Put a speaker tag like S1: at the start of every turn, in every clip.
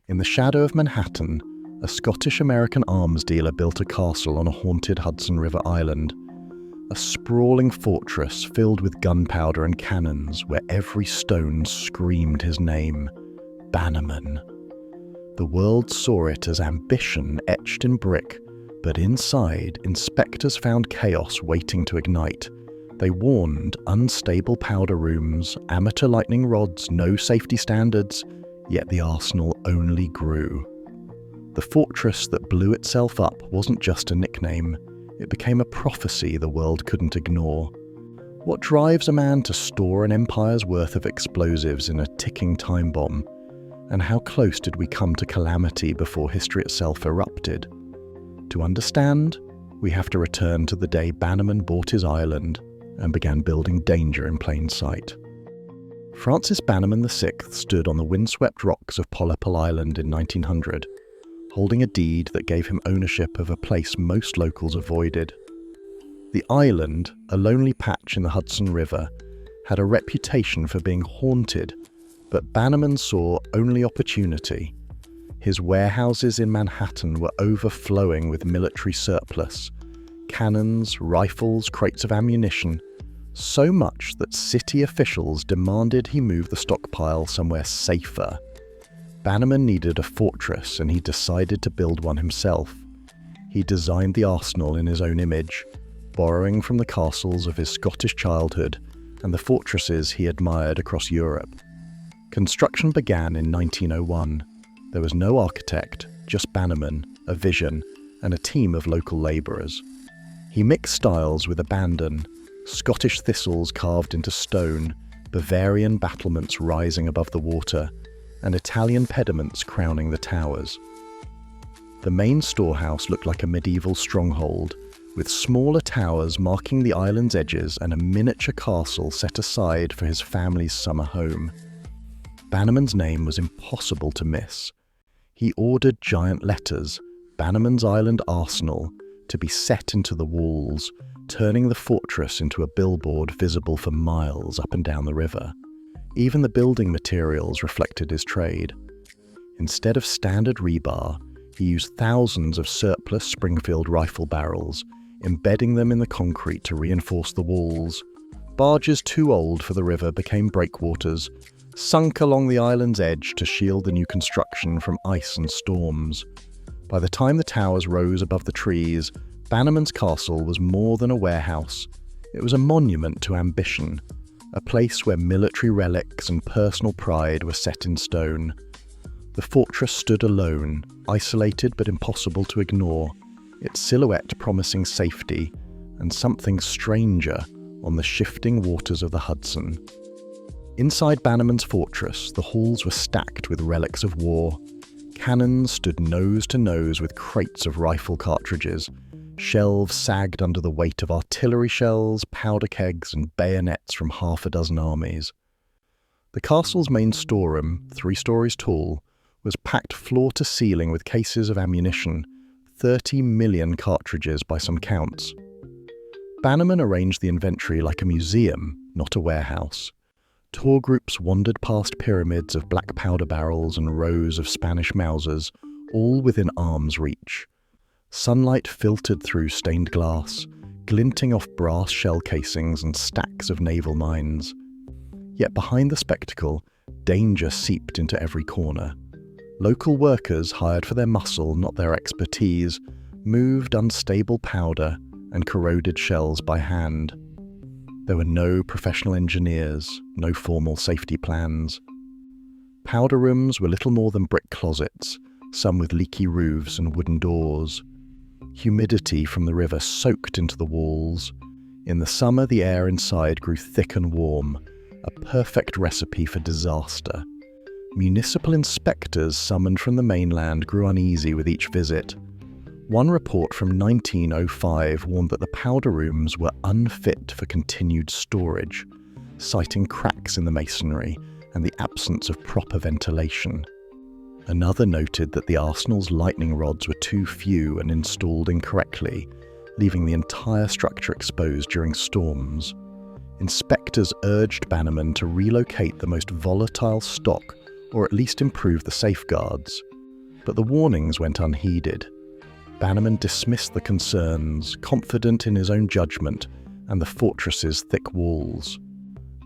S1: In the shadow of Manhattan, a Scottish-American arms dealer built a castle on a haunted Hudson River island, a sprawling fortress filled with gunpowder and cannons where every stone screamed his name, Bannerman. The world saw it as ambition etched in brick, but inside, inspectors found chaos waiting to ignite. They warned unstable powder rooms, amateur lightning rods, no safety standards, yet the arsenal only grew. The fortress that blew itself up wasn't just a nickname, it became a prophecy the world couldn't ignore. What drives a man to store an empire's worth of explosives in a ticking time bomb? And how close did we come to calamity before history itself erupted? To understand, we have to return to the day Bannerman bought his island and began building danger in plain sight. Francis Bannerman VI stood on the windswept rocks of Polypal Island in 1900, holding a deed that gave him ownership of a place most locals avoided. The island, a lonely patch in the Hudson River, had a reputation for being haunted, but Bannerman saw only opportunity. His warehouses in Manhattan were overflowing with military surplus, cannons, rifles, crates of ammunition, so much that city officials demanded he move the stockpile somewhere safer. Bannerman needed a fortress and he decided to build one himself. He designed the arsenal in his own image, borrowing from the castles of his Scottish childhood and the fortresses he admired across Europe. Construction began in 1901. There was no architect, just Bannerman, a vision, and a team of local labourers. He mixed styles with abandon, Scottish thistles carved into stone, Bavarian battlements rising above the water, and Italian pediments crowning the towers. The main storehouse looked like a medieval stronghold, with smaller towers marking the island's edges and a miniature castle set aside for his family's summer home. Bannerman's name was impossible to miss. He ordered giant letters, Bannerman's Island Arsenal, to be set into the walls, turning the fortress into a billboard visible for miles up and down the river. Even the building materials reflected his trade. Instead of standard rebar, he used thousands of surplus Springfield rifle barrels, embedding them in the concrete to reinforce the walls. Barges too old for the river became breakwaters, sunk along the island's edge to shield the new construction from ice and storms. By the time the towers rose above the trees, Bannerman's castle was more than a warehouse. It was a monument to ambition, a place where military relics and personal pride were set in stone. The fortress stood alone, isolated but impossible to ignore, its silhouette promising safety and something stranger on the shifting waters of the Hudson. Inside Bannerman's fortress, the halls were stacked with relics of war. Cannons stood nose to nose with crates of rifle cartridges. Shelves sagged under the weight of artillery shells, powder kegs, and bayonets from half a dozen armies. The castle's main storeroom, 3 stories tall, was packed floor to ceiling with cases of ammunition, 30 million cartridges by some counts. Bannerman arranged the inventory like a museum, not a warehouse. Tour groups wandered past pyramids of black powder barrels and rows of Spanish Mausers, all within arm's reach. Sunlight filtered through stained glass, glinting off brass shell casings and stacks of naval mines. Yet behind the spectacle, danger seeped into every corner. Local workers, hired for their muscle, not their expertise, moved unstable powder and corroded shells by hand. There were no professional engineers, no formal safety plans. Powder rooms were little more than brick closets, some with leaky roofs and wooden doors. Humidity from the river soaked into the walls. In the summer, the air inside grew thick and warm, a perfect recipe for disaster. Municipal inspectors summoned from the mainland grew uneasy with each visit. One report from 1905 warned that the powder rooms were unfit for continued storage, citing cracks in the masonry and the absence of proper ventilation. Another noted that the arsenal's lightning rods were too few and installed incorrectly, leaving the entire structure exposed during storms. Inspectors urged Bannerman to relocate the most volatile stock or at least improve the safeguards. But the warnings went unheeded. Bannerman dismissed the concerns, confident in his own judgment and the fortress's thick walls.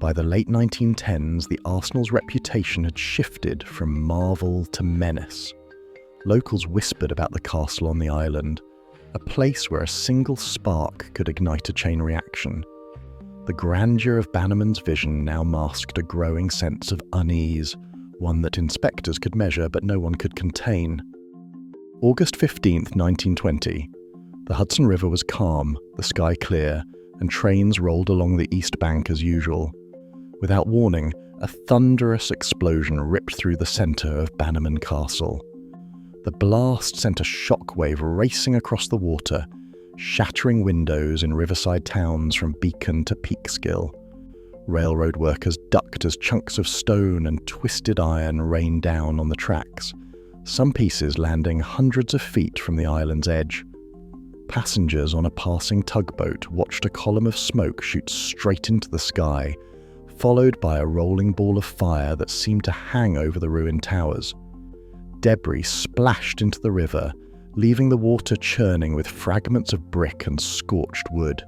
S1: By the late 1910s, the arsenal's reputation had shifted from marvel to menace. Locals whispered about the castle on the island, a place where a single spark could ignite a chain reaction. The grandeur of Bannerman's vision now masked a growing sense of unease, one that inspectors could measure but no one could contain. August 15, 1920. The Hudson River was calm, the sky clear, and trains rolled along the east bank as usual. Without warning, a thunderous explosion ripped through the centre of Bannerman Castle. The blast sent a shockwave racing across the water, shattering windows in riverside towns from Beacon to Peekskill. Railroad workers ducked as chunks of stone and twisted iron rained down on the tracks, some pieces landing hundreds of feet from the island's edge. Passengers on a passing tugboat watched a column of smoke shoot straight into the sky, followed by a rolling ball of fire that seemed to hang over the ruined towers. Debris splashed into the river, leaving the water churning with fragments of brick and scorched wood.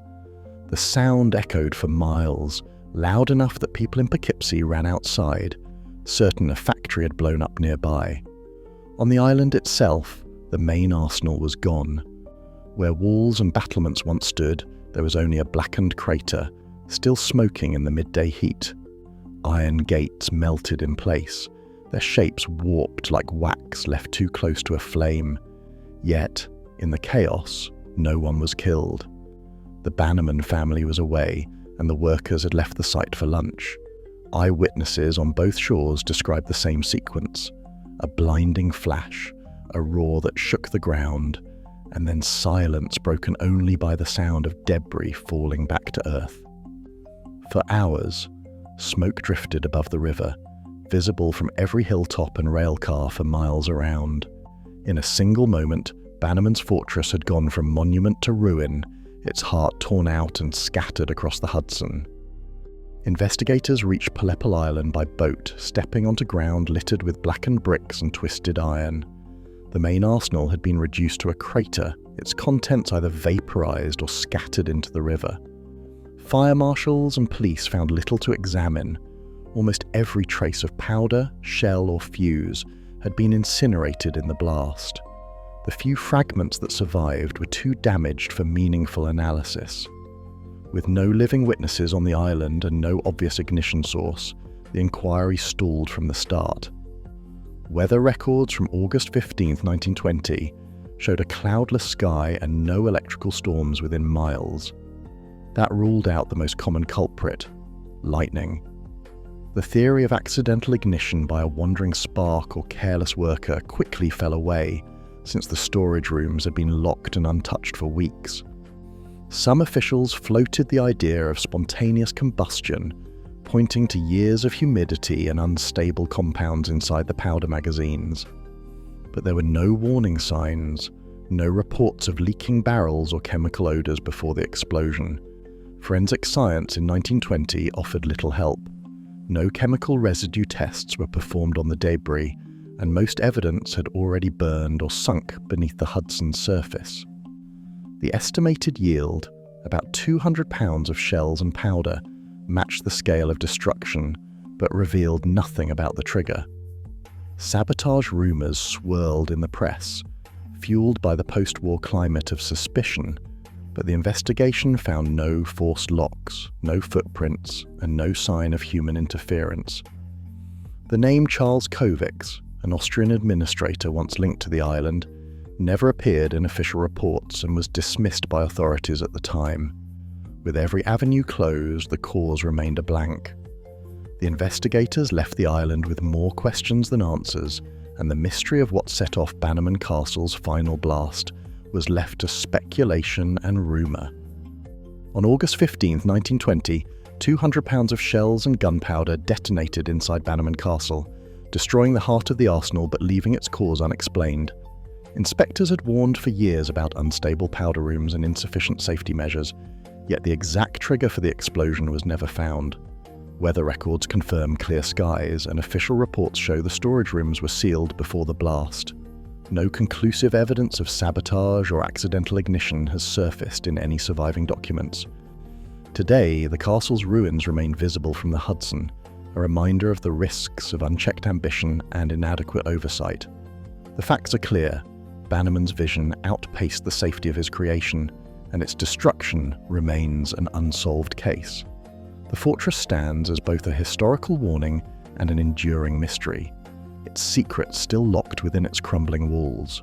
S1: The sound echoed for miles, loud enough that people in Poughkeepsie ran outside, certain a factory had blown up nearby. On the island itself, the main arsenal was gone. Where walls and battlements once stood, there was only a blackened crater, still smoking in the midday heat. Iron gates melted in place, their shapes warped like wax left too close to a flame. Yet, in the chaos, no one was killed. The Bannerman family was away, and the workers had left the site for lunch. Eyewitnesses on both shores described the same sequence: a blinding flash, a roar that shook the ground, and then silence broken only by the sound of debris falling back to earth. For hours, smoke drifted above the river, visible from every hilltop and railcar for miles around. In a single moment, Bannerman's fortress had gone from monument to ruin, its heart torn out and scattered across the Hudson. Investigators reached Palepel Island by boat, stepping onto ground littered with blackened bricks and twisted iron. The main arsenal had been reduced to a crater, its contents either vaporized or scattered into the river. Fire marshals and police found little to examine. Almost every trace of powder, shell, or fuse had been incinerated in the blast. The few fragments that survived were too damaged for meaningful analysis. With no living witnesses on the island and no obvious ignition source, the inquiry stalled from the start. Weather records from August 15, 1920, showed a cloudless sky and no electrical storms within miles. That ruled out the most common culprit: lightning. The theory of accidental ignition by a wandering spark or careless worker quickly fell away, since the storage rooms had been locked and untouched for weeks. Some officials floated the idea of spontaneous combustion, pointing to years of humidity and unstable compounds inside the powder magazines. But there were no warning signs, no reports of leaking barrels or chemical odors before the explosion. Forensic science in 1920 offered little help. No chemical residue tests were performed on the debris, and most evidence had already burned or sunk beneath the Hudson's surface. The estimated yield, about 200 pounds of shells and powder, matched the scale of destruction, but revealed nothing about the trigger. Sabotage rumours swirled in the press, fueled by the post-war climate of suspicion, but the investigation found no forced locks, no footprints, and no sign of human interference. The name Charles Kovics, an Austrian administrator once linked to the island, never appeared in official reports and was dismissed by authorities at the time. With every avenue closed, the cause remained a blank. The investigators left the island with more questions than answers, and the mystery of what set off Bannerman Castle's final blast was left to speculation and rumour. On August 15, 1920, 200 pounds of shells and gunpowder detonated inside Bannerman Castle, destroying the heart of the arsenal but leaving its cause unexplained. Inspectors had warned for years about unstable powder rooms and insufficient safety measures, yet the exact trigger for the explosion was never found. Weather records confirm clear skies, and official reports show the storage rooms were sealed before the blast. No conclusive evidence of sabotage or accidental ignition has surfaced in any surviving documents. Today, the castle's ruins remain visible from the Hudson, a reminder of the risks of unchecked ambition and inadequate oversight. The facts are clear. Bannerman's vision outpaced the safety of his creation, and its destruction remains an unsolved case. The fortress stands as both a historical warning and an enduring mystery, its secrets still locked within its crumbling walls.